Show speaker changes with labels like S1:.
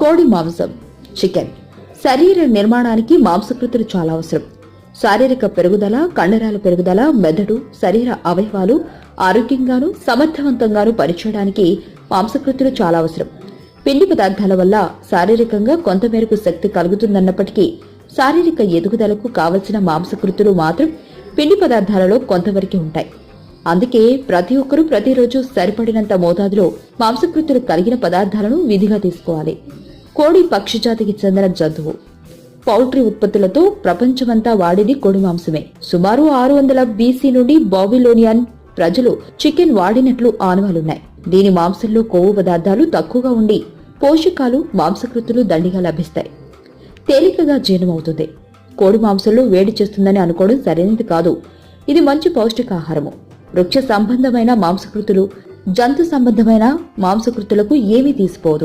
S1: కోడి మాంసం, చికెన్. శరీర నిర్మాణానికి మాంసకృతులు చాలా అవసరం. శారీరక పెరుగుదల, కండరాల పెరుగుదల, మెదడు, శరీర అవయవాలు ఆరోగ్యంగానూ సమర్థవంతంగానూ పనిచేయడానికి మాంసకృతులు చాలా అవసరం. పిండి పదార్థాల వల్ల శారీరకంగా కొంతమేరకు శక్తి కలుగుతుందన్నప్పటికీ శారీరక ఎదుగుదలకు కావలసిన మాంసకృతులు మాత్రం పిండి పదార్థాలలో కొంతవరకే ఉంటాయి. అందుకే ప్రతి ఒక్కరూ ప్రతిరోజు సరిపడినంత మోతాదులో మాంసకృతులు కలిగిన పదార్థాలను విధిగా తీసుకోవాలి. కోడి పక్షిజాతికి చెందిన జంతువు. పౌల్ట్రీ ఉత్పత్తులతో ప్రపంచమంతా వాడేది కోడి మాంసమే. సుమారు 600 BC నుండి బాబిలోనియన్ ప్రజలు చికెన్ వాడినట్లు ఆనవాలున్నాయి. దీని మాంసంలో కొవ్వు పదార్థాలు తక్కువగా ఉండి పోషకాలు, మాంసకృతులు దండిగా లభిస్తాయి. తేలికగా జీర్ణమవుతుంది. కోడి మాంసంలో వేడి చేస్తుందని అనుకోవడం సరైనది కాదు. ఇది మంచి పౌష్టికాహారము. వృక్ష సంబంధమైన మాంసకృతులు, జంతు సంబంధమైన మాంసకృతులకు ఏమీ తీసిపోదు.